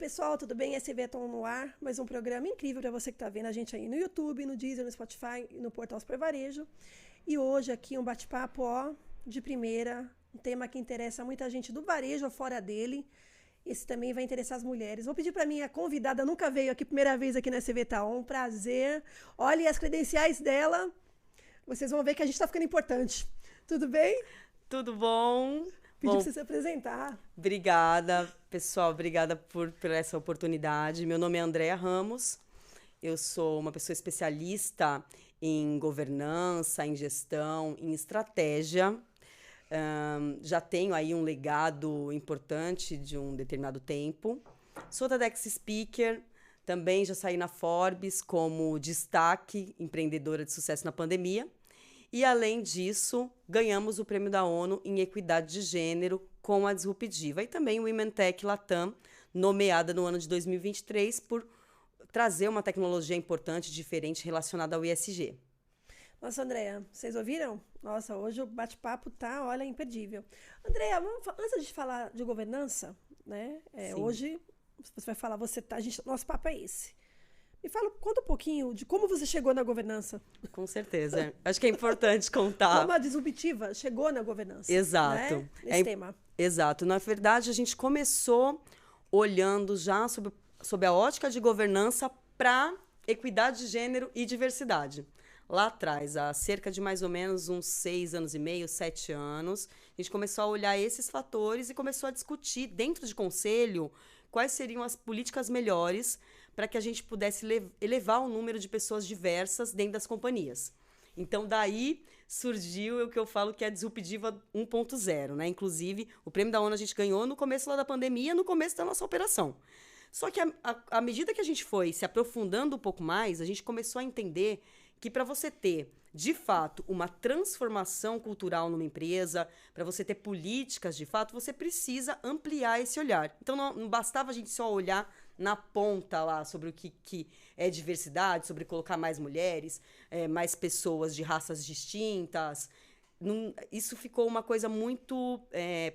pessoal, tudo bem? Esse é Veton no ar, mais um programa incrível para você que está vendo a gente aí no YouTube, no Deezer, no Spotify e no Portal Super Varejo. E hoje aqui um bate-papo, de primeira, um tema que interessa muita gente do varejo ou fora dele. Esse também vai interessar as mulheres. Vou pedir para minha convidada, nunca veio aqui, primeira vez aqui na SV Taon, prazer. Olhe as credenciais dela, vocês vão ver que a gente está ficando importante. Tudo bem? Tudo bom? Pedi para você se apresentar. Obrigada, pessoal. Obrigada por essa oportunidade. Meu nome é Andréa Ramos. Eu sou uma pessoa especialista em governança, em gestão, em estratégia. Já tenho aí um legado importante de um determinado tempo. Sou TEDx Speaker. Também já saí na Forbes como destaque empreendedora de sucesso na pandemia. E, além disso, ganhamos o Prêmio da ONU em Equidade de Gênero com a Disruptiva. E também o Women Tech Latam, nomeada no ano de 2023 por trazer uma tecnologia importante, diferente, relacionada ao ESG. Nossa, Andréa, vocês ouviram? Nossa, hoje o bate-papo tá, olha, imperdível. Andréa, antes de falar de governança, né? Hoje você vai falar, nosso papo é esse. Me fala, conta um pouquinho de como você chegou na governança. Com certeza. Acho que é importante contar. Como a Disruptiva chegou na governança. Exato. Né? Esse tema. Exato. Na verdade, a gente começou olhando já sob a ótica de governança para equidade de gênero e diversidade. Lá atrás, há cerca de mais ou menos uns 6 anos e meio, 7 anos, a gente começou a olhar esses fatores e começou a discutir dentro de conselho quais seriam as políticas melhores para que a gente pudesse elevar o número de pessoas diversas dentro das companhias. Então, daí surgiu o que eu falo que é a Disruptiva 1.0, né? Inclusive, o Prêmio da ONU a gente ganhou no começo lá da pandemia, no começo da nossa operação. Só que, à medida que a gente foi se aprofundando um pouco mais, a gente começou a entender que para você ter, de fato, uma transformação cultural numa empresa, para você ter políticas, de fato, você precisa ampliar esse olhar. Então, não bastava a gente só olhar na ponta lá sobre o que é diversidade, sobre colocar mais mulheres, mais pessoas de raças distintas. Isso ficou uma coisa muito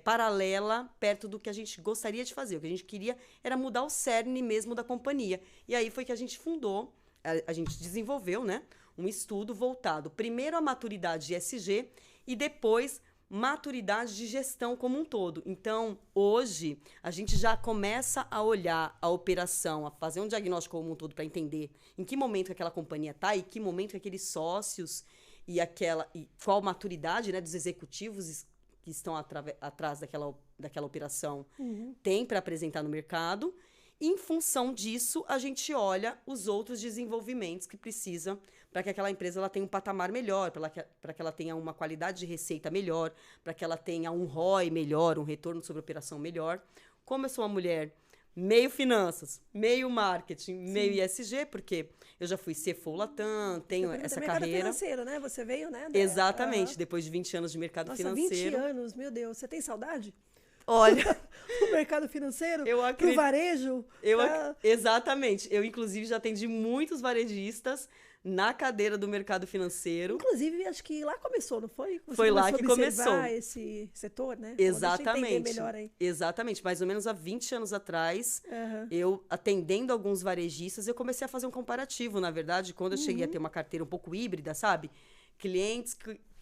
paralela perto do que a gente gostaria de fazer. O que a gente queria era mudar o cerne mesmo da companhia. E aí foi que a gente fundou, a gente desenvolveu, né, um estudo voltado primeiro à maturidade de ESG e depois maturidade de gestão como um todo. Então, hoje, a gente já começa a olhar a operação, a fazer um diagnóstico como um todo para entender em que momento que aquela companhia está e que momento que aqueles sócios e qual maturidade, né, dos executivos que estão atrás daquela operação tem para apresentar no mercado. E, em função disso, a gente olha os outros desenvolvimentos que precisa para que aquela empresa ela tenha um patamar melhor, para que ela tenha uma qualidade de receita melhor, para que ela tenha um ROI melhor, um retorno sobre operação melhor. Como eu sou uma mulher meio finanças, meio marketing, meio ESG, porque eu já fui CFO Latam, tenho essa carreira. Mercado financeiro, né? Você veio, né? Exatamente, depois de 20 anos de mercado financeiro. 20 anos, meu Deus. Você tem saudade? Olha, o mercado financeiro, pro varejo. Exatamente. Eu, inclusive, já atendi muitos varejistas na cadeira do mercado financeiro. Inclusive, acho que lá começou, não foi? Foi lá que começou. Esse setor, né? Exatamente. Deixa eu entender melhor aí. Exatamente. Mais ou menos há 20 anos atrás, eu, atendendo alguns varejistas, eu comecei a fazer um comparativo, na verdade, quando eu cheguei a ter uma carteira um pouco híbrida, sabe?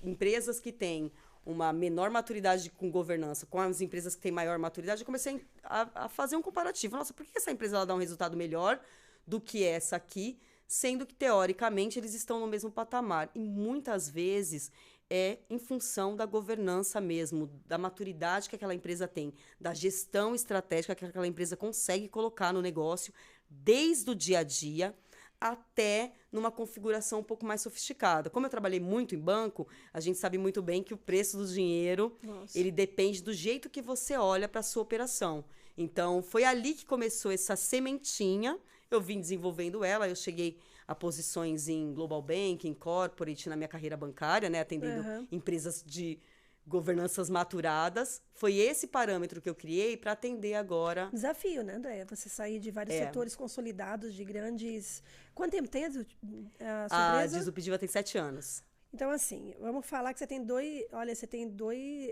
Empresas que têm uma menor maturidade com governança com as empresas que têm maior maturidade, eu comecei a fazer um comparativo. Nossa, por que essa empresa ela dá um resultado melhor do que essa aqui, sendo que, teoricamente, eles estão no mesmo patamar? E, muitas vezes, é em função da governança mesmo, da maturidade que aquela empresa tem, da gestão estratégica que aquela empresa consegue colocar no negócio, desde o dia a dia, até numa configuração um pouco mais sofisticada. Como eu trabalhei muito em banco, a gente sabe muito bem que o preço do dinheiro, ele depende do jeito que você olha para a sua operação. Então, foi ali que começou essa sementinha, eu vim desenvolvendo ela, eu cheguei a posições em Global Banking, Corporate, na minha carreira bancária, né, atendendo empresas de governanças maturadas. Foi esse parâmetro que eu criei para atender agora. Desafio, né, Andréa? Você sair de vários setores consolidados, de grandes... Quanto tempo tem a sua empresa? A Disruptiva tem 7 anos. Então, assim, vamos falar que você tem dois... Olha, você tem dois...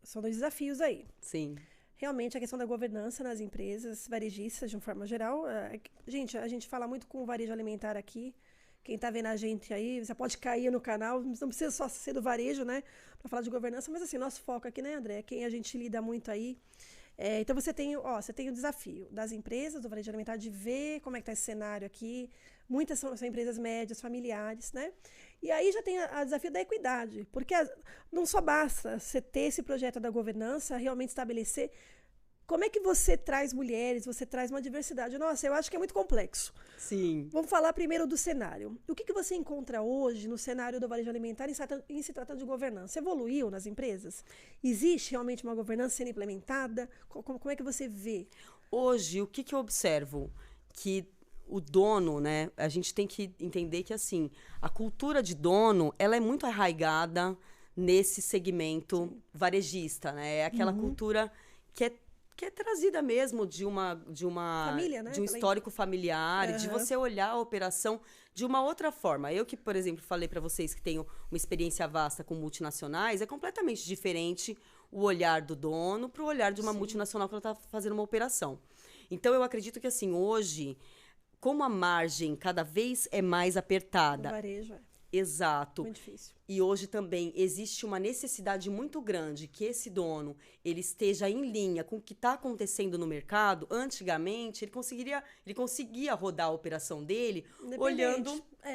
São 2 desafios aí. Sim. realmente a questão da governança nas empresas varejistas, de uma forma geral. Gente, a gente fala muito com o varejo alimentar aqui. Quem está vendo a gente aí, você pode cair no canal, não precisa só ser do varejo, né? Para falar de governança, mas assim, nosso foco aqui, né, André? É quem a gente lida muito aí. Então você tem o desafio das empresas, do varejo alimentar, de ver como é que está esse cenário aqui. Muitas são empresas médias, familiares, né? E aí já tem o desafio da equidade, porque não só basta você ter esse projeto da governança, realmente estabelecer como é que você traz mulheres, você traz uma diversidade. Nossa, eu acho que é muito complexo. Sim. Vamos falar primeiro do cenário. O que você encontra hoje no cenário do varejo alimentar em se tratando de governança? Evoluiu nas empresas? Existe realmente uma governança sendo implementada? Como é que você vê? Hoje, o que eu observo? Que o dono, né? A gente tem que entender que, assim, a cultura de dono, ela é muito arraigada nesse segmento varejista, né? É aquela cultura que é trazida mesmo de uma família, né? de um histórico familiar, de você olhar a operação de uma outra forma. Eu que, por exemplo, falei para vocês que tenho uma experiência vasta com multinacionais, é completamente diferente o olhar do dono para o olhar de uma multinacional que ela está fazendo uma operação. Então, eu acredito que, assim, hoje, como a margem cada vez é mais apertada... O varejo, Exato. Muito difícil. E hoje também existe uma necessidade muito grande que esse dono ele esteja em linha com o que está acontecendo no mercado. Antigamente, ele conseguia rodar a operação dele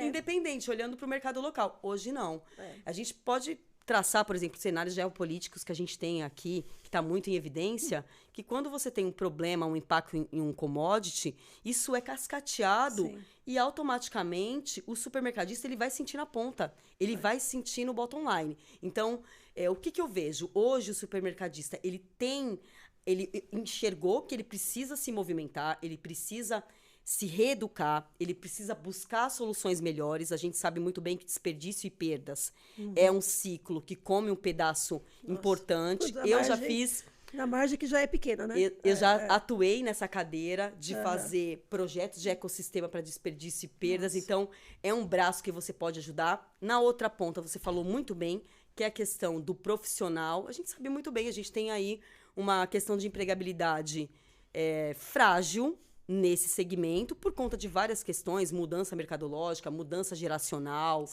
independente, olhando para o mercado local. Hoje, não. A gente pode traçar, por exemplo, cenários geopolíticos que a gente tem aqui, que está muito em evidência, que quando você tem um problema, um impacto em um commodity, isso é cascateado e automaticamente o supermercadista ele vai sentir na ponta, ele vai sentir no bottom line. Então, o que eu vejo? Hoje o supermercadista, ele enxergou que ele precisa se movimentar, ele precisa se reeducar, ele precisa buscar soluções melhores. A gente sabe muito bem que desperdício e perdas é um ciclo que come um pedaço importante. Já fiz... Na margem que já é pequena, né? Eu já atuei nessa cadeira de fazer projetos de ecossistema para desperdício e perdas. Então, é um braço que você pode ajudar. Na outra ponta, você falou muito bem, que é a questão do profissional. A gente sabe muito bem, a gente tem aí uma questão de empregabilidade frágil, nesse segmento, por conta de várias questões, mudança mercadológica, mudança geracional.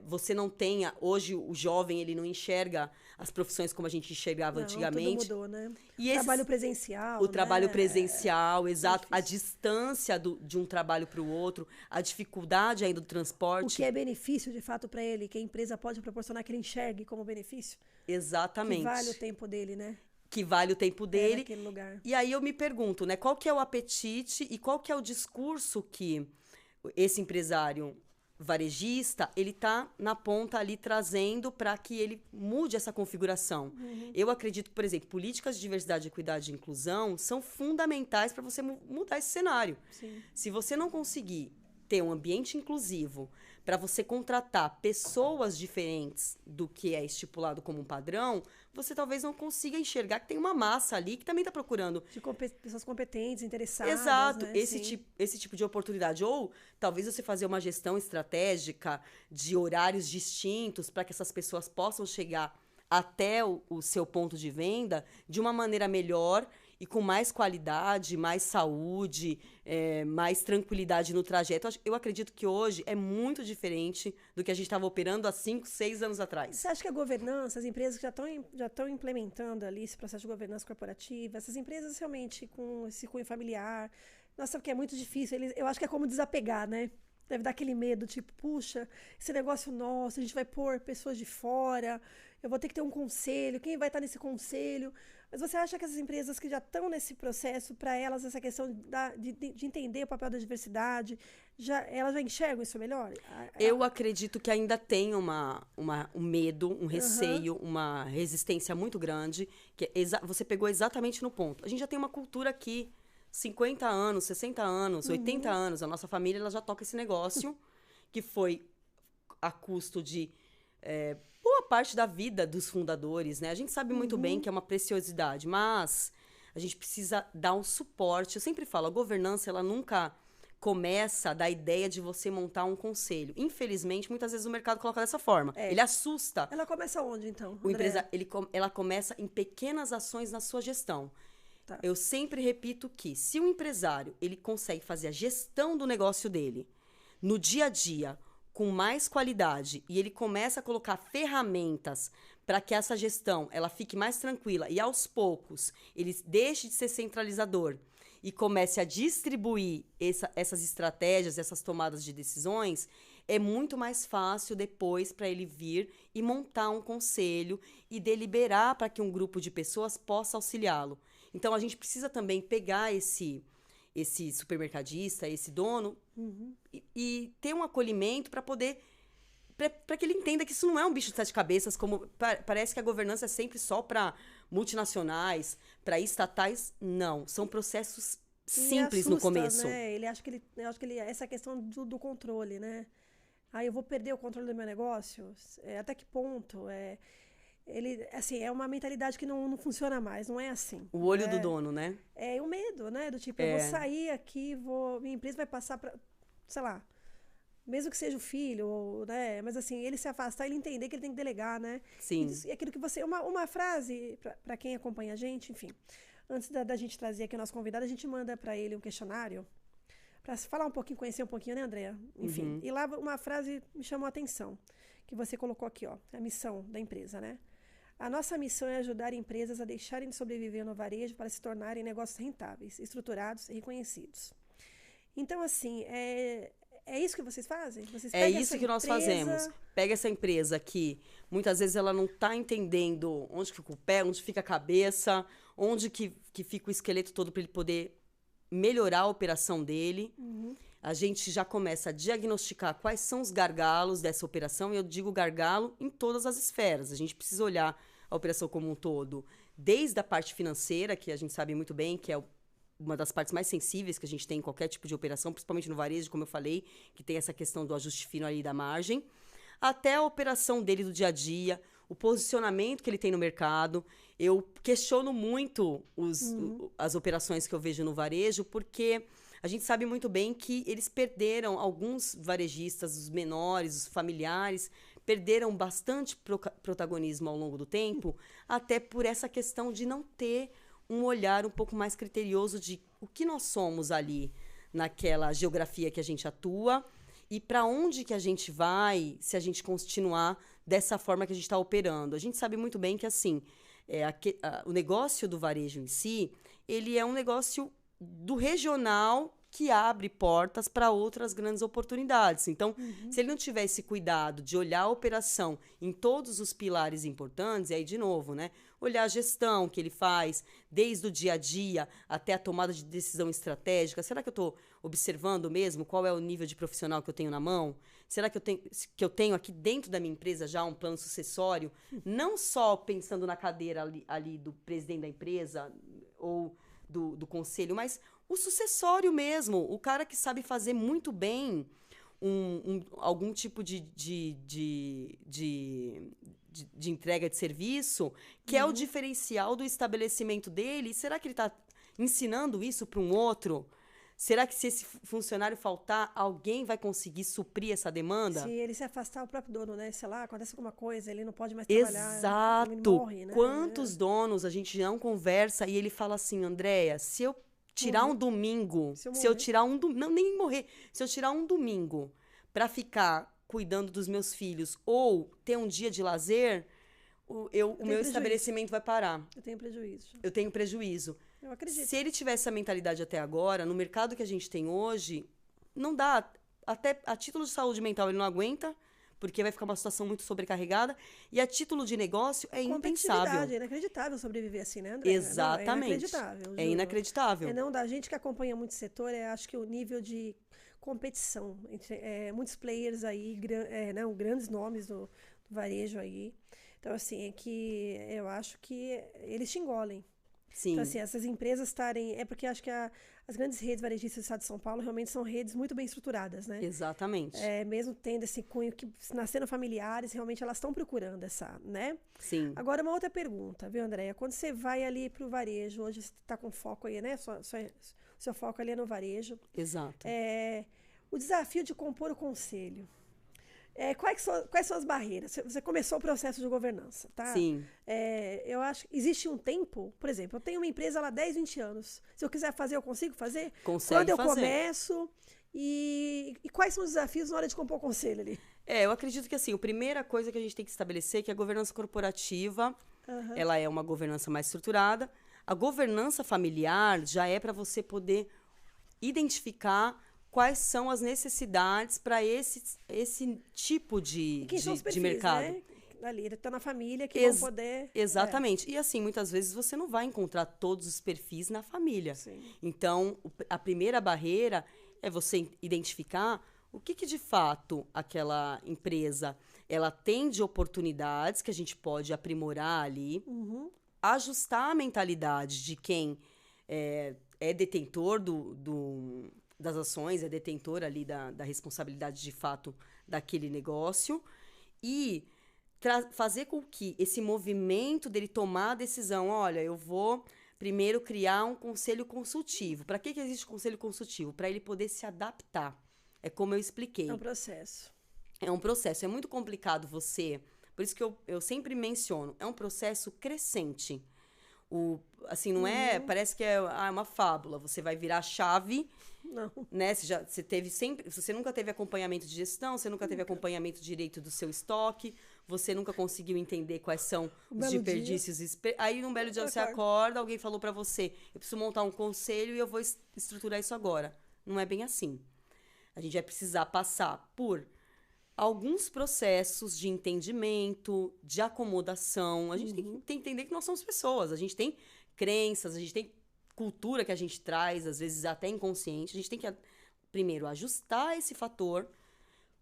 Você não tem... Hoje, o jovem, ele não enxerga as profissões como a gente enxergava antigamente. Tudo mudou, né? E trabalho presencial, O trabalho presencial, exato. É a distância de um trabalho para o outro, a dificuldade ainda do transporte. O que é benefício, de fato, para ele, que a empresa pode proporcionar que ele enxergue como benefício. Exatamente. Que vale o tempo dele, né? Que vale o tempo dele. Naquele lugar. E aí eu me pergunto, né? Qual que é o apetite e qual que é o discurso que esse empresário varejista, ele tá na ponta ali trazendo para que ele mude essa configuração. Eu acredito que, por exemplo, políticas de diversidade, equidade e inclusão são fundamentais para você mudar esse cenário. Se você não conseguir ter um ambiente inclusivo para você contratar pessoas diferentes do que é estipulado como um padrão, você talvez não consiga enxergar que tem uma massa ali que também está procurando. De pessoas competentes, interessadas. Exato, né? esse tipo de oportunidade. Ou talvez você fazer uma gestão estratégica de horários distintos para que essas pessoas possam chegar até o seu ponto de venda de uma maneira melhor e com mais qualidade, mais saúde, mais tranquilidade no trajeto. Eu acredito que hoje é muito diferente do que a gente estava operando há 5, 6 anos atrás. Você acha que a governança, as empresas que já estão implementando ali esse processo de governança corporativa, essas empresas realmente com esse cunho familiar, nossa, porque é muito difícil, eu acho que é como desapegar, né? Deve dar aquele medo, tipo, puxa, esse negócio nosso, a gente vai pôr pessoas de fora, eu vou ter que ter um conselho, quem vai estar nesse conselho? Mas você acha que essas empresas que já estão nesse processo, para elas, essa questão de entender o papel da diversidade, elas já enxergam isso melhor? Eu acredito que ainda tem um medo, um receio, uma resistência muito grande. Que você pegou exatamente no ponto. A gente já tem uma cultura aqui, 50 anos, 60 anos, 80 anos. A nossa família ela já toca esse negócio, que foi a custo de... boa parte da vida dos fundadores, né? A gente sabe muito bem que é uma preciosidade, mas a gente precisa dar um suporte. Eu sempre falo, a governança, ela nunca começa da ideia de você montar um conselho. Infelizmente, muitas vezes o mercado coloca dessa forma. Ele assusta. Ela começa onde, então, Ela começa em pequenas ações na sua gestão. Tá. Eu sempre repito que se o empresário ele consegue fazer a gestão do negócio dele no dia a dia com mais qualidade e ele começa a colocar ferramentas para que essa gestão ela fique mais tranquila e aos poucos ele deixe de ser centralizador e comece a distribuir essas estratégias, essas tomadas de decisões, é muito mais fácil depois para ele vir e montar um conselho e deliberar para que um grupo de pessoas possa auxiliá-lo. Então, a gente precisa também pegar esse supermercadista, esse dono, e ter um acolhimento para poder... para que ele entenda que isso não é um bicho de sete cabeças, como parece que a governança é sempre só para multinacionais, para estatais. Não, são processos simples assusta, no começo. Né? Eu acho que essa questão do controle, né? Eu vou perder o controle do meu negócio? Até que ponto? É uma mentalidade que não funciona mais, não é assim. O olho do dono, né? É o medo, né? Do tipo, eu vou sair aqui, minha empresa vai passar para, sei lá, mesmo que seja o filho, né? Mas assim, ele se afastar, ele entender que ele tem que delegar, né? Sim. E aquilo que você... Uma frase, para quem acompanha a gente, enfim. Antes da gente trazer aqui o nosso convidado, a gente manda para ele um questionário para falar um pouquinho, conhecer um pouquinho, né, Andréa? Enfim. E lá uma frase me chamou a atenção, que você colocou aqui, ó. A missão da empresa, né? A nossa missão é ajudar empresas a deixarem de sobreviver no varejo para se tornarem negócios rentáveis, estruturados e reconhecidos. Então, assim, é isso que vocês fazem? Vocês pegam isso que nós fazemos. Pega essa empresa que muitas vezes ela não está entendendo onde fica o pé, onde fica a cabeça, onde que fica o esqueleto todo para ele poder melhorar a operação dele. A gente já começa a diagnosticar quais são os gargalos dessa operação, e eu digo gargalo em todas as esferas. A gente precisa olhar a operação como um todo, desde a parte financeira, que a gente sabe muito bem, que é uma das partes mais sensíveis que a gente tem em qualquer tipo de operação, principalmente no varejo, como eu falei, que tem essa questão do ajuste fino ali da margem, até a operação dele do dia a dia, o posicionamento que ele tem no mercado. Eu questiono muito as operações que eu vejo no varejo, porque a gente sabe muito bem que eles perderam, alguns varejistas, os menores, os familiares, perderam bastante protagonismo ao longo do tempo, até por essa questão de não ter um olhar um pouco mais criterioso de o que nós somos ali naquela geografia que a gente atua e para onde que a gente vai se a gente continuar dessa forma que a gente está operando. A gente sabe muito bem que, assim, o negócio do varejo em si, ele é um negócio do regional que abre portas para outras grandes oportunidades. Então, se ele não tiver esse cuidado de olhar a operação em todos os pilares importantes, e aí, de novo, né? Olhar a gestão que ele faz, desde o dia a dia até a tomada de decisão estratégica. Será que eu estou observando mesmo qual é o nível de profissional que eu tenho na mão? Será que eu tenho aqui dentro da minha empresa já um plano sucessório? Não só pensando na cadeira ali do presidente da empresa ou do conselho, mas o sucessório mesmo, o cara que sabe fazer muito bem algum tipo de entrega de serviço, que é o diferencial do estabelecimento dele. Será que ele está ensinando isso para um outro? Será que se esse funcionário faltar, alguém vai conseguir suprir essa demanda? Se ele se afastar, o próprio dono, né? Sei lá, acontece alguma coisa, ele não pode mais trabalhar. Exato! Ele morre, né? Quantos donos a gente não conversa e ele fala assim, Andréia, se eu tirar um domingo, se eu tirar um domingo, não, nem morrer, se eu tirar um domingo para ficar cuidando dos meus filhos ou ter um dia de lazer, o meu estabelecimento vai parar. Eu tenho prejuízo. Eu tenho prejuízo. Eu acredito. Se ele tivesse essa mentalidade até agora, no mercado que a gente tem hoje, não dá. Até a título de saúde mental ele não aguenta, porque vai ficar uma situação muito sobrecarregada. E a título de negócio é impensável. É inacreditável sobreviver assim, né, André? Exatamente. Não, é inacreditável. É inacreditável. Não, da gente que acompanha muito setor, acho que o nível de competição entre muitos players aí, grandes nomes do varejo aí. Então, assim, é que eu acho que eles te engolem. Sim. Então, assim, essas empresas estarem... É porque acho que as grandes redes varejistas do estado de São Paulo realmente são redes muito bem estruturadas, né? Exatamente. Mesmo tendo esse cunho que, nascendo familiares, realmente elas estão procurando essa, né? Sim. Agora, uma outra pergunta, viu, Andréia? Quando você vai ali para o varejo, hoje você está com foco aí, né? seu foco ali é no varejo. Exato. O desafio de compor o conselho. Quais são as barreiras? Você começou o processo de governança, tá? Sim. Eu acho que existe um tempo, por exemplo, eu tenho uma empresa lá há 10, 20 anos. Se eu quiser fazer, eu consigo fazer? Consegue Quando eu fazer. começo? E quais são os desafios na hora de compor o conselho ali? Eu acredito que, assim, a primeira coisa que a gente tem que estabelecer é que a governança corporativa, ela é uma governança mais estruturada. A governança familiar já é para você poder identificar quais são as necessidades para esse tipo de perfis, mercado. Né? Ali, está na família que vão poder... Exatamente. E assim, muitas vezes você não vai encontrar todos os perfis na família. Sim. Então, a primeira barreira é você identificar o que de fato aquela empresa ela tem de oportunidades que a gente pode aprimorar ali, ajustar a mentalidade de quem é detentor das ações, é detentor ali da responsabilidade de fato daquele negócio e fazer com que esse movimento dele tomar a decisão, olha, eu vou primeiro criar um conselho consultivo. Para que existe o conselho consultivo? Para ele poder se adaptar. É como eu expliquei. É um processo. É um processo. É muito complicado você... Por isso que eu sempre menciono. É um processo crescente. Assim, não é... Parece que é uma fábula. Você vai virar chave... Não. Né? Você teve sempre... Você nunca teve acompanhamento de gestão, você nunca teve acompanhamento direito do seu estoque, você nunca conseguiu entender quais são os desperdícios. Aí, num belo dia, você acorda, alguém falou pra você, eu preciso montar um conselho e eu vou estruturar isso agora. Não é bem assim. A gente vai precisar passar por alguns processos de entendimento, de acomodação. A gente tem que entender que nós somos pessoas. A gente tem crenças, a gente tem cultura que a gente traz, às vezes até inconsciente. A gente tem que, primeiro, ajustar esse fator,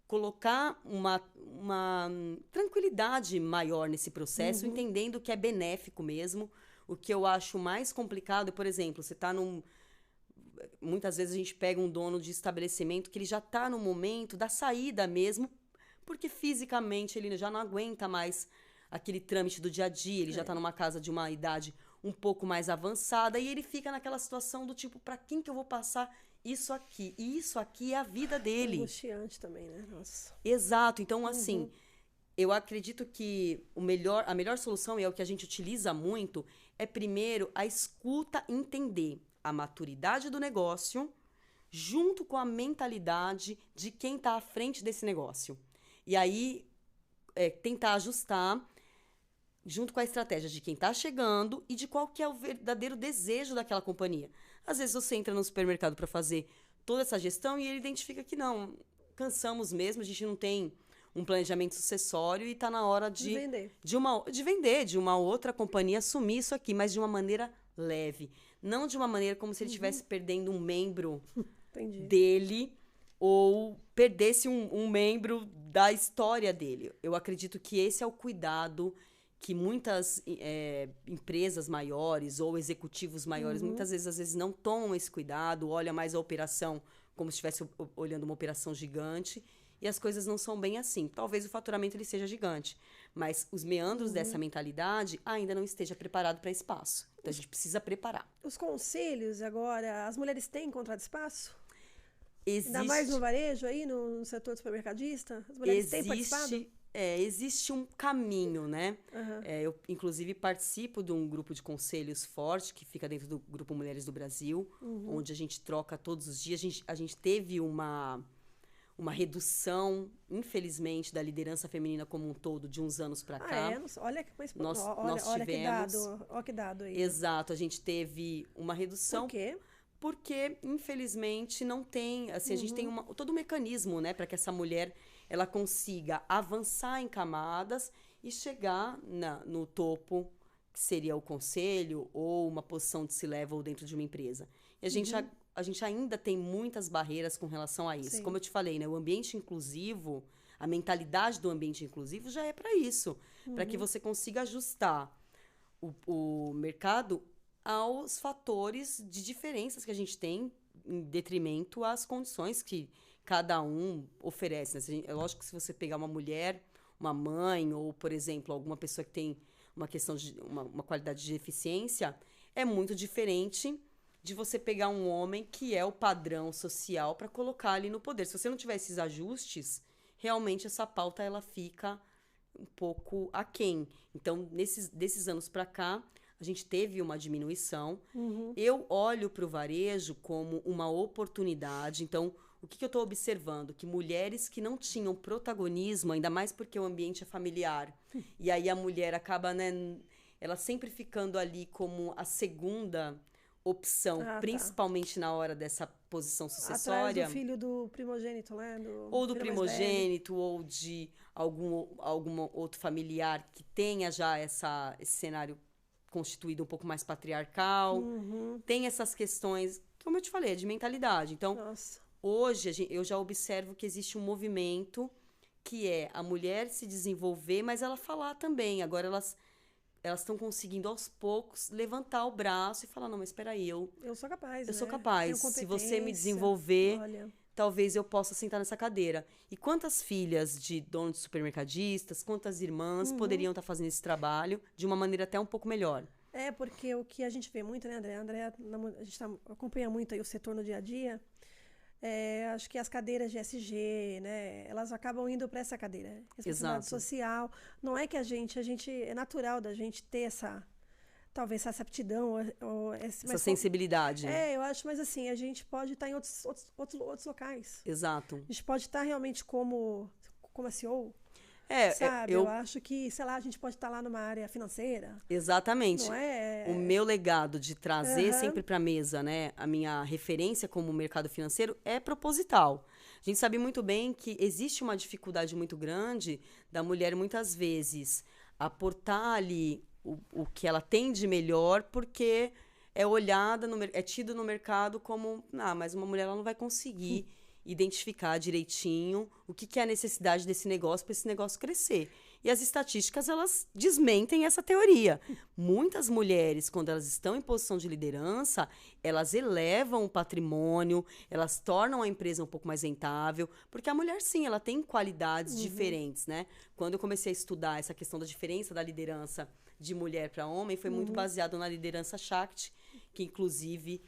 colocar uma tranquilidade maior nesse processo, entendendo que é benéfico mesmo. O que eu acho mais complicado é, por exemplo, você está muitas vezes a gente pega um dono de estabelecimento que ele já está no momento da saída mesmo, porque fisicamente ele já não aguenta mais aquele trâmite do dia a dia, ele já está numa casa de uma idade um pouco mais avançada e ele fica naquela situação do tipo, para quem que eu vou passar isso aqui? E isso aqui é a vida dele. Angustiante também, né? Nossa. Exato. Então, assim, eu acredito que a melhor solução, e é o que a gente utiliza muito, é primeiro a escuta entender a maturidade do negócio junto com a mentalidade de quem está à frente desse negócio. E aí, tentar ajustar junto com a estratégia de quem está chegando e de qual que é o verdadeiro desejo daquela companhia. Às vezes você entra no supermercado para fazer toda essa gestão e ele identifica que não, cansamos mesmo, a gente não tem um planejamento sucessório e está na hora de vender, de uma outra companhia assumir isso aqui, mas de uma maneira leve. Não de uma maneira como se ele estivesse perdendo um membro dele ou perdesse um membro da história dele. Eu acredito que esse é o cuidado que muitas empresas maiores ou executivos maiores, muitas vezes, às vezes, não tomam esse cuidado, olham mais a operação como se estivesse olhando uma operação gigante, e as coisas não são bem assim. Talvez o faturamento ele seja gigante, mas os meandros dessa mentalidade ainda não esteja preparado para espaço. Então, a gente precisa preparar. Os conselhos, agora, as mulheres têm encontrado espaço? Existe... Ainda mais no varejo, aí, no setor do supermercadista? As mulheres têm participado? Existe um caminho, né? Eu, inclusive, participo de um grupo de conselhos forte que fica dentro do Grupo Mulheres do Brasil, onde a gente troca todos os dias. A gente teve uma redução, infelizmente, da liderança feminina como um todo de uns anos para cá. Olha que dado aí. Exato, a gente teve uma redução. Por quê? Porque, infelizmente, não tem... Assim, a gente tem todo um mecanismo, né, para que essa mulher ela consiga avançar em camadas e chegar no topo, que seria o conselho ou uma posição de C-level dentro de uma empresa. E a gente ainda tem muitas barreiras com relação a isso. Sim. Como eu te falei, né, o ambiente inclusivo, a mentalidade do ambiente inclusivo já é para isso, para que você consiga ajustar o mercado aos fatores de diferenças que a gente tem em detrimento às condições que cada um oferece. Né? É lógico que se você pegar uma mulher, uma mãe ou, por exemplo, alguma pessoa que tem uma questão de uma qualidade de deficiência, é muito diferente de você pegar um homem que é o padrão social para colocar ali no poder. Se você não tiver esses ajustes, realmente essa pauta ela fica um pouco aquém. Então, desses anos para cá, a gente teve uma diminuição. Eu olho para o varejo como uma oportunidade. Então, o que eu estou observando? Que mulheres que não tinham protagonismo, ainda mais porque o ambiente é familiar, e aí a mulher acaba, né, ela sempre ficando ali como a segunda opção, principalmente na hora dessa posição sucessória. Atrás do filho do primogênito, né? Ou do primogênito, ou de algum outro familiar que tenha já esse cenário constituído um pouco mais patriarcal. Tem essas questões, como eu te falei, é de mentalidade. Então, hoje eu já observo que existe um movimento que é a mulher se desenvolver, mas ela falar também. Agora elas estão conseguindo, aos poucos, levantar o braço e falar, não, mas espera aí, eu sou capaz, eu né? sou capaz. Tenho Se você me desenvolver, talvez eu possa sentar nessa cadeira. E quantas filhas de donos de supermercadistas, quantas irmãs poderiam estar fazendo esse trabalho de uma maneira até um pouco melhor? Porque o que a gente vê muito, né, André? A gente acompanha muito aí o setor no dia a dia. Acho que as cadeiras de SG, né, elas acabam indo para essa cadeira. Responsabilidade social. Não é que a gente é natural da gente ter talvez essa aptidão. Essa sensibilidade. Eu acho, mas assim, a gente pode estar em outros locais. Exato. A gente pode estar realmente como a CEO. Sabe? Eu acho que, sei lá, a gente pode estar lá numa área financeira. Exatamente. Não é? O meu legado de trazer sempre para a mesa, né, a minha referência como mercado financeiro é proposital. A gente sabe muito bem que existe uma dificuldade muito grande da mulher, muitas vezes, aportar ali o que ela tem de melhor, porque é olhada, é tido no mercado como, mas uma mulher ela não vai conseguir identificar direitinho o que é a necessidade desse negócio para esse negócio crescer. E as estatísticas, elas desmentem essa teoria. Muitas mulheres, quando elas estão em posição de liderança, elas elevam o patrimônio, elas tornam a empresa um pouco mais rentável, porque a mulher, sim, ela tem qualidades diferentes, né? Quando eu comecei a estudar essa questão da diferença da liderança de mulher para homem, foi muito baseado na liderança Shakti, que, inclusive,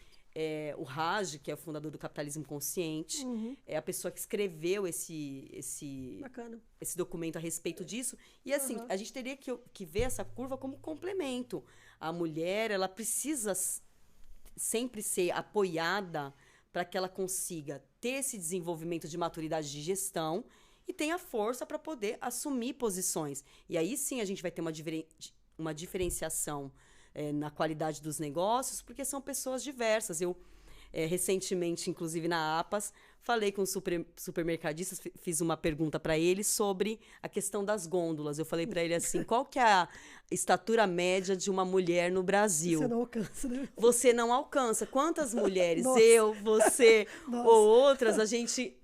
o Raj, que é o fundador do Capitalismo Consciente, é a pessoa que escreveu esse documento a respeito disso. E, assim, a gente teria que ver essa curva como complemento. A mulher, ela precisa sempre ser apoiada para que ela consiga ter esse desenvolvimento de maturidade de gestão e tenha força para poder assumir posições. E aí, sim, a gente vai ter uma diferenciação na qualidade dos negócios, porque são pessoas diversas. Eu, recentemente, inclusive na APAS, falei com supermercadistas, fiz uma pergunta para ele sobre a questão das gôndolas. Eu falei para ele assim, qual que é a estatura média de uma mulher no Brasil? Você não alcança, né? Você não alcança. Quantas mulheres, eu, você ou outras, a gente...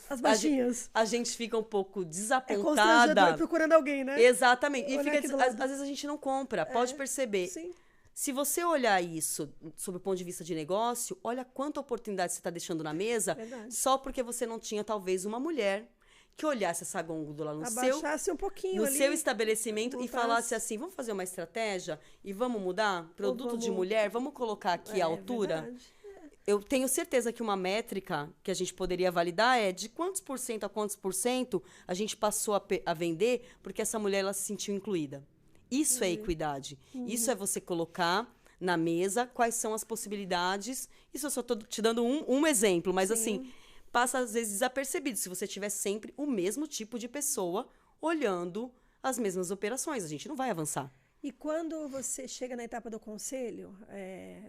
As baixinhas. A gente fica um pouco desapontada. Constrangedor procurando alguém, né? Exatamente. E às vezes a gente não compra. Pode perceber. Sim. Se você olhar isso sob o ponto de vista de negócio, olha quanta oportunidade você está deixando na mesa. Verdade. Só porque você não tinha, talvez, uma mulher que olhasse essa gôndola abaixasse um pouquinho ali, seu estabelecimento e falasse assim, vamos fazer uma estratégia e vamos mudar? Produto de mulher, vamos colocar aqui a altura? Verdade. Eu tenho certeza que uma métrica que a gente poderia validar é de quantos por cento a quantos por cento a gente passou a vender porque essa mulher ela se sentiu incluída. Isso é equidade. Isso é você colocar na mesa quais são as possibilidades. Isso eu só estou te dando um exemplo, mas assim, passa às vezes desapercebido se você tiver sempre o mesmo tipo de pessoa olhando as mesmas operações. A gente não vai avançar. E quando você chega na etapa do conselho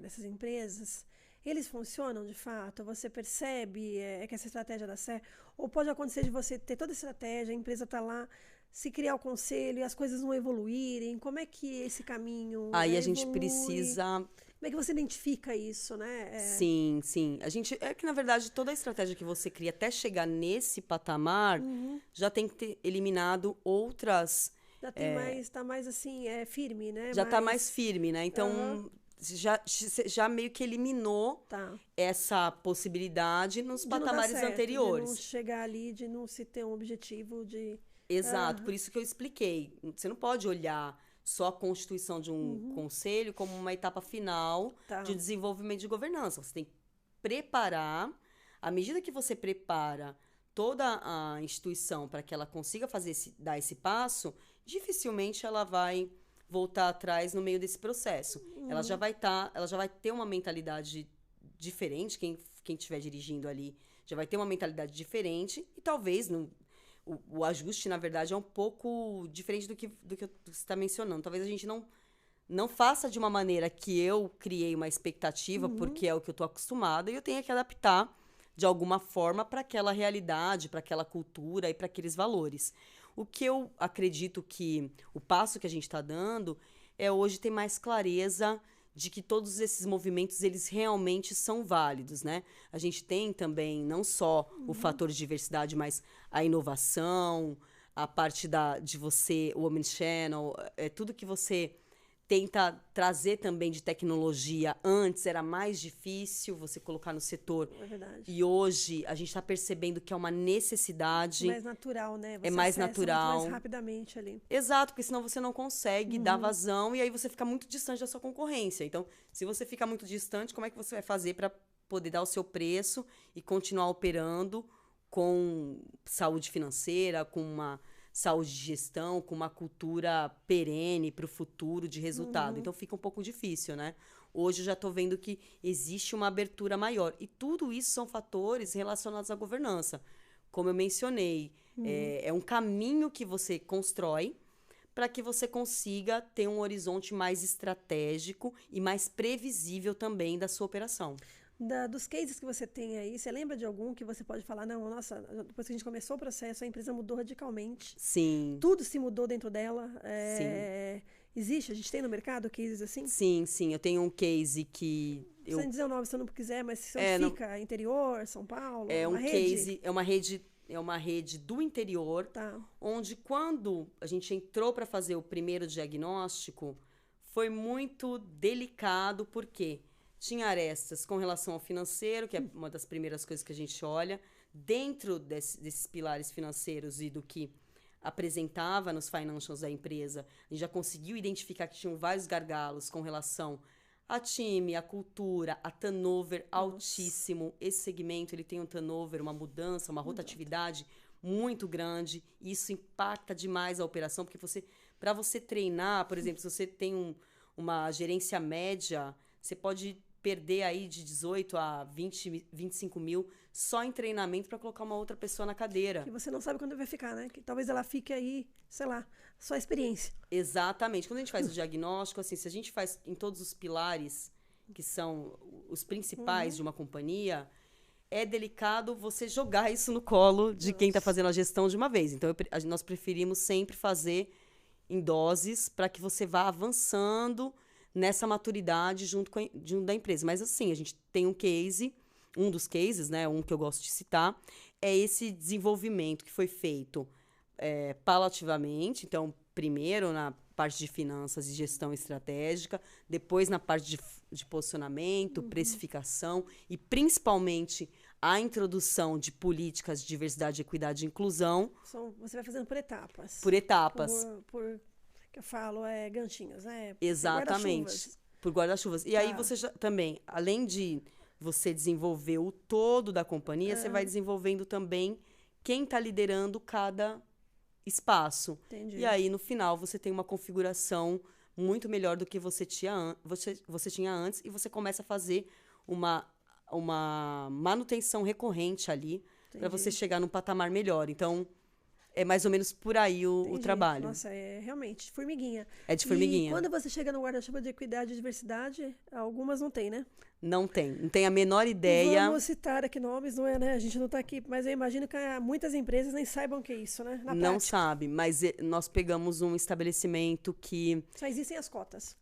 dessas empresas, eles funcionam de fato? Você percebe que essa estratégia dá certo? Ou pode acontecer de você ter toda a estratégia, a empresa está lá, se criar o conselho e as coisas não evoluírem? Como é que esse caminho aí a gente precisa... Como é que você identifica isso, né? Sim, sim. É que, na verdade, toda a estratégia que você cria até chegar nesse patamar já tem que ter eliminado outras... Já tem tá mais assim, firme, né? Já está mais firme, né? Então... Já meio que eliminou essa possibilidade nos patamares anteriores. De não chegar ali, de não se ter um objetivo de... Exato, por isso que eu expliquei. Você não pode olhar só a constituição de um conselho como uma etapa final de desenvolvimento de governança. Você tem que preparar, à medida que você prepara toda a instituição para que ela consiga dar esse passo, dificilmente ela vai voltar atrás no meio desse processo. Ela já vai ter uma mentalidade diferente, quem estiver dirigindo ali já vai ter uma mentalidade diferente e talvez o ajuste, na verdade, é um pouco diferente do que você está mencionando. Talvez a gente não faça de uma maneira que eu criei uma expectativa, porque é o que eu estou acostumada, e eu tenha que adaptar de alguma forma para aquela realidade, para aquela cultura e para aqueles valores. O que eu acredito que o passo que a gente está dando é hoje ter mais clareza de que todos esses movimentos, eles realmente são válidos, né? A gente tem também não só o fator de diversidade, mas a inovação, a parte de você, o omnichannel, tudo que você tenta trazer também de tecnologia. Antes era mais difícil você colocar no setor. É verdade. E hoje a gente está percebendo que é uma necessidade. Mais natural, né? Você mais natural. Muito mais rapidamente ali. Exato, porque senão você não consegue dar vazão e aí você fica muito distante da sua concorrência. Então, se você fica muito distante, como é que você vai fazer para poder dar o seu preço e continuar operando com saúde financeira, com uma saúde de gestão, com uma cultura perene para o futuro de resultado. Então, fica um pouco difícil, né? Hoje eu já estou vendo que existe uma abertura maior. E tudo isso são fatores relacionados à governança. Como eu mencionei, é um caminho que você constrói para que você consiga ter um horizonte mais estratégico e mais previsível também da sua operação. Dos cases que você tem aí, você lembra de algum que você pode falar, não, nossa, depois que a gente começou o processo, a empresa mudou radicalmente. Sim. Tudo se mudou dentro dela. Sim. Existe? A gente tem no mercado cases assim? Sim. Eu tenho um case que... Não precisa dizer o nome se você não quiser, mas se você fica interior, São Paulo, é uma um rede? Case, é uma rede do interior, onde quando a gente entrou para fazer o primeiro diagnóstico, foi muito delicado, porque tinha arestas com relação ao financeiro, que é uma das primeiras coisas que a gente olha, dentro desses pilares financeiros e do que apresentava nos financials da empresa, a gente já conseguiu identificar que tinham vários gargalos com relação a time, a cultura, a turnover altíssimo. Esse segmento ele tem um turnover, uma mudança, uma rotatividade muito grande. E isso impacta demais a operação, porque para você treinar, por exemplo, se você tem uma gerência média, você pode perder aí de 18 a 20, 25 mil só em treinamento para colocar uma outra pessoa na cadeira. Que você não sabe quando vai ficar, né? Que talvez ela fique aí, sei lá, só a experiência. Exatamente. Quando a gente faz o diagnóstico, assim, se a gente faz em todos os pilares, que são os principais de uma companhia, é delicado você jogar isso no colo de quem está fazendo a gestão de uma vez. Então, nós preferimos sempre fazer em doses para que você vá avançando nessa maturidade junto da empresa. Mas, assim, a gente tem um dos cases, né, um que eu gosto de citar, é esse desenvolvimento que foi feito paulativamente. Então, primeiro na parte de finanças e gestão estratégica, depois na parte de posicionamento, precificação e, principalmente, a introdução de políticas de diversidade, equidade e inclusão. Você vai fazendo por etapas. Por etapas. Que eu falo, ganchinhos, né? Exatamente. Por guarda-chuvas. E aí você também, além de você desenvolver o todo da companhia, você vai desenvolvendo também quem está liderando cada espaço. Entendi. E aí, no final, você tem uma configuração muito melhor do que você tinha antes, e você começa a fazer uma manutenção recorrente ali para você chegar num patamar melhor. Então, é mais ou menos por aí o trabalho. Nossa, é realmente formiguinha. É de formiguinha. E quando você chega no guarda-chuva de equidade e diversidade, algumas não tem, né? Não tem a menor ideia. Vamos citar aqui nomes, não é, né? A gente não está aqui, mas eu imagino que muitas empresas nem saibam o que é isso, né? Na não prática. sabe, mas nós pegamos um estabelecimento que... Só existem as cotas.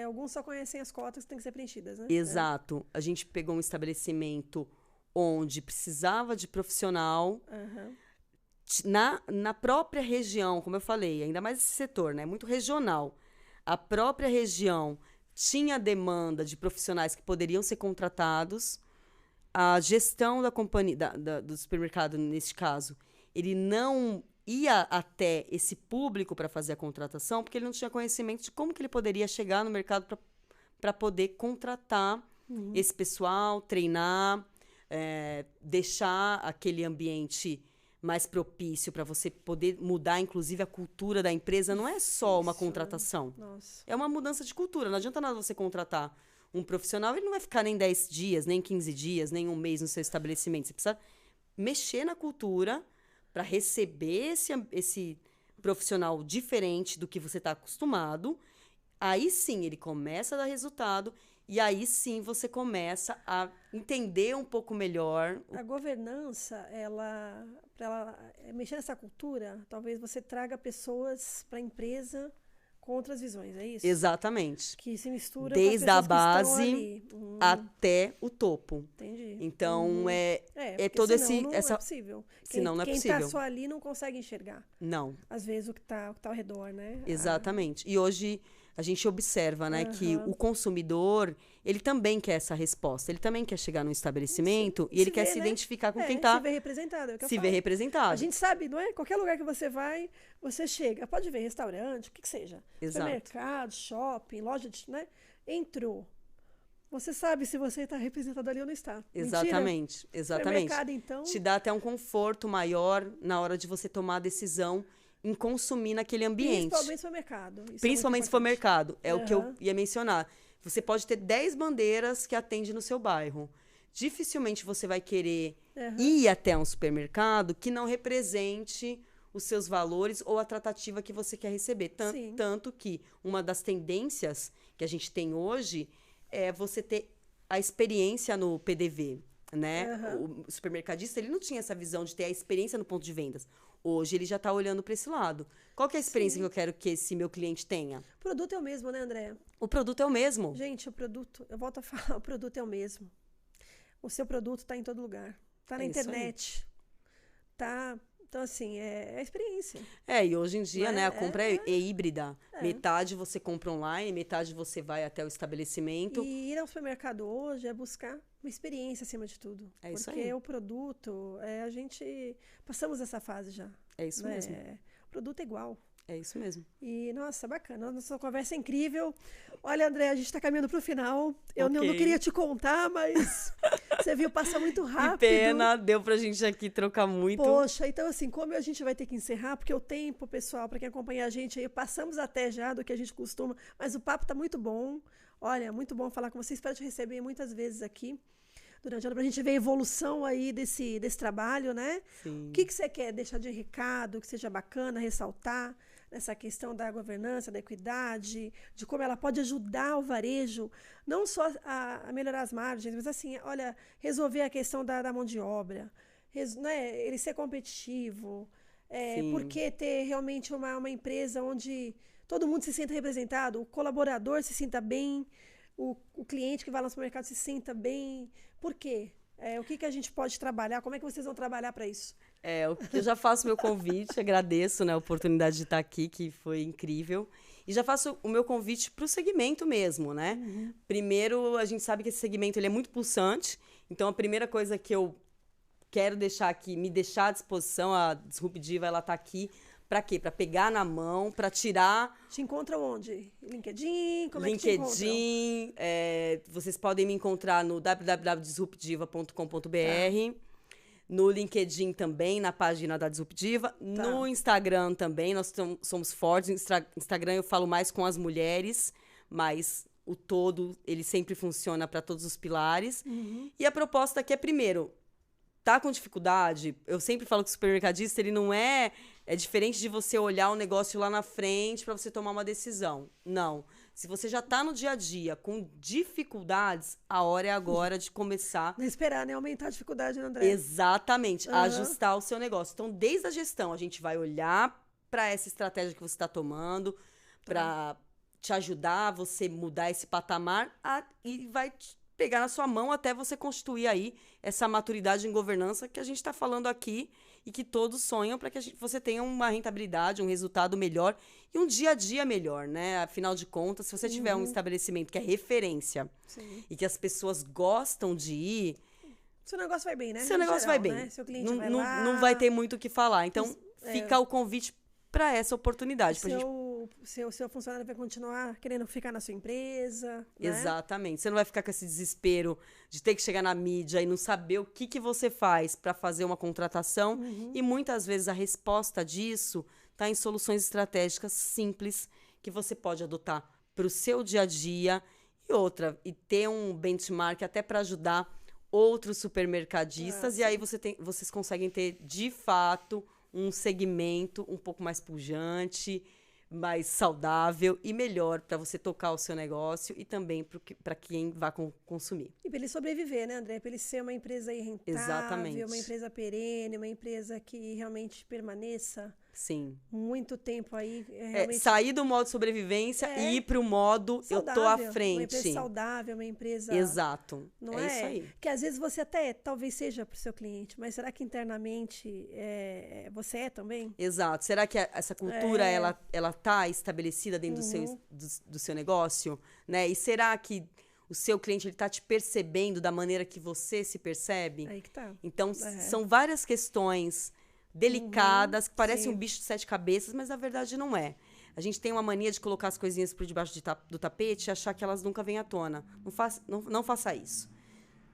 Alguns só conhecem as cotas que têm que ser preenchidas, né? Exato. A gente pegou um estabelecimento onde precisava de profissional... Na própria região, como eu falei, ainda mais esse setor, né? Muito regional. A própria região tinha demanda de profissionais que poderiam ser contratados. A gestão da companhia, do supermercado, neste caso, ele não ia até esse público para fazer a contratação, porque ele não tinha conhecimento de como que ele poderia chegar no mercado para poder contratar esse pessoal, treinar, deixar aquele ambiente mais propício para você poder mudar, inclusive, a cultura da empresa. Não é só uma contratação. Nossa. É uma mudança de cultura. Não adianta nada você contratar um profissional, ele não vai ficar nem 10 dias, nem 15 dias, nem um mês no seu estabelecimento. Você precisa mexer na cultura para receber esse profissional diferente do que você está acostumado. Aí sim, ele começa a dar resultado. E aí sim você começa a entender um pouco melhor. A governança, para ela mexer nessa cultura, talvez você traga pessoas para a empresa com outras visões, é isso? Exatamente. Que se mistura desde com as a pessoas base que estão ali. até o topo. Entendi. Então, é porque todo senão não essa... é possível. Senão não é quem possível. está só ali não consegue enxergar. Não. Às vezes o que tá ao redor, né? Exatamente. E hoje a gente observa, né, que o consumidor, ele também quer essa resposta. Ele também quer chegar num estabelecimento e ele quer se identificar com quem está... Se vê representado, é o que eu Se falo. vê representado. A gente sabe, não é? Qualquer lugar que você vai, você chega. Pode ver restaurante, o que seja. Exato. Supermercado, shopping, loja de... né? Entrou. Você sabe se você está representado ali ou não está. Exatamente. Mentira? Exatamente. Supermercado, então... Te dá até um conforto maior na hora de você tomar a decisão em consumir naquele ambiente. Principalmente supermercado. Principalmente supermercado. É o que eu Aham. ia mencionar. Você pode ter 10 bandeiras que atendem no seu bairro. Dificilmente você vai querer ir até um supermercado que não represente os seus valores ou a tratativa que você quer receber. Sim. Tanto que uma das tendências que a gente tem hoje é você ter a experiência no PDV, né? O supermercadista, ele não tinha essa visão de ter a experiência no ponto de vendas. Hoje ele já está olhando para esse lado. Qual que é a experiência que eu quero que esse meu cliente tenha? O produto é o mesmo, né, André? O produto é o mesmo. Gente, o produto, eu volto a falar, o produto é o mesmo. O seu produto está em todo lugar. Está na internet. Tá. Então, assim, é a experiência. E hoje em dia, né, a compra é híbrida. Metade você compra online, metade você vai até o estabelecimento. E ir ao supermercado hoje é buscar uma experiência acima de tudo. É isso porque aí. o produto, a gente... Passamos essa fase já. É isso mesmo. O produto é igual. É isso mesmo. E, nossa, bacana. Nossa conversa é incrível. Olha, André, a gente está caminhando para o final. Eu não queria te contar, mas você viu, passa muito rápido. Que pena, deu pra gente aqui trocar muito. Poxa, então assim, como a gente vai ter que encerrar, porque o tempo, pessoal, para quem acompanha a gente aí, passamos até já do que a gente costuma, mas o papo tá muito bom. Olha, muito bom falar com vocês. Espero te receber muitas vezes aqui durante o ano, pra gente ver a evolução aí desse trabalho, né? Sim. O que você quer deixar de recado, que seja bacana, ressaltar nessa questão da governança, da equidade, de como ela pode ajudar o varejo, não só a melhorar as margens, mas assim, olha, resolver a questão da mão de obra, né? Ele ser competitivo, porque ter realmente uma empresa onde todo mundo se sinta representado, o colaborador se sinta bem, o cliente que vai lá no supermercado se sinta bem. Por quê? O que a gente pode trabalhar? Como é que vocês vão trabalhar para isso? Eu já faço meu convite, agradeço, né, a oportunidade de estar aqui, que foi incrível. E já faço o meu convite para o segmento mesmo, né? Primeiro, a gente sabe que esse segmento ele é muito pulsante, então a primeira coisa que eu quero deixar aqui, me deixar à disposição, a Disruptiva, ela está aqui. Para quê? Para pegar na mão, para tirar... Te encontram onde? LinkedIn? Como LinkedIn, é que te encontram? Vocês podem me encontrar no www.disruptiva.com.br, no LinkedIn também, na página da Disruptiva, no Instagram também, nós somos fortes. No Instagram eu falo mais com as mulheres, mas o todo, ele sempre funciona para todos os pilares. E a proposta aqui é, primeiro, tá com dificuldade? Eu sempre falo que o supermercadista, ele não é diferente de você olhar o negócio lá na frente para você tomar uma decisão. Não. Se você já está no dia a dia com dificuldades, a hora é agora de começar... Não esperar, né? Aumentar a dificuldade, né, André? Exatamente. Ajustar o seu negócio. Então, desde a gestão, a gente vai olhar para essa estratégia que você está tomando, para te ajudar a você mudar esse patamar e vai pegar na sua mão até você constituir aí essa maturidade em governança que a gente está falando aqui e que todos sonham para que você tenha uma rentabilidade, um resultado melhor e um dia a dia melhor, né? Afinal de contas, se você tiver um estabelecimento que é referência e que as pessoas gostam de ir... Seu negócio vai bem, né? Seu negócio vai bem. Né? Seu cliente vai lá. Não vai ter muito o que falar. Então, fica o convite para essa oportunidade. Seu funcionário vai continuar querendo ficar na sua empresa, né? Exatamente. Você não vai ficar com esse desespero de ter que chegar na mídia e não saber o que você faz para fazer uma contratação. E muitas vezes a resposta disso está em soluções estratégicas simples que você pode adotar para o seu dia a dia e ter um benchmark até para ajudar outros supermercadistas. E aí vocês conseguem ter, de fato, um segmento um pouco mais pujante, mais saudável e melhor para você tocar o seu negócio e também para quem vai consumir. E para ele sobreviver, né, André? Para ele ser uma empresa rentável, Exatamente. Uma empresa perene, uma empresa que realmente permaneça muito tempo aí. Sair do modo sobrevivência e ir para o modo saudável, eu tô à frente. Uma empresa saudável, uma empresa... Exato. Não é isso aí. Que às vezes você até talvez seja para o seu cliente, mas será que internamente você é também? Exato. Será que essa cultura ela tá estabelecida dentro do seu negócio? Né? E será que o seu cliente ele tá te percebendo da maneira que você se percebe? Aí que tá. Então, são várias questões delicadas, que parecem um bicho de 7 cabeças, mas na verdade não é. A gente tem uma mania de colocar as coisinhas por debaixo do tapete e achar que elas nunca vêm à tona. Não faça isso.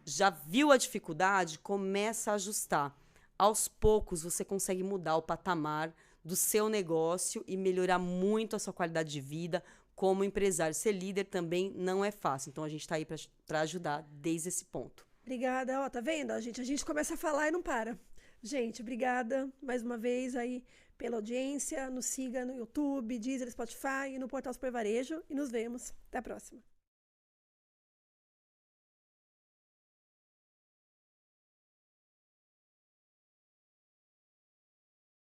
Já viu a dificuldade? Começa a ajustar. Aos poucos, você consegue mudar o patamar do seu negócio e melhorar muito a sua qualidade de vida como empresário. Ser líder também não é fácil. Então, a gente está aí para ajudar desde esse ponto. Obrigada. Ó, tá vendo? A gente começa a falar e não para. Gente, obrigada mais uma vez aí pela audiência. Nos siga no YouTube, Deezer, Spotify e no Portal Super Varejo. E nos vemos. Até a próxima.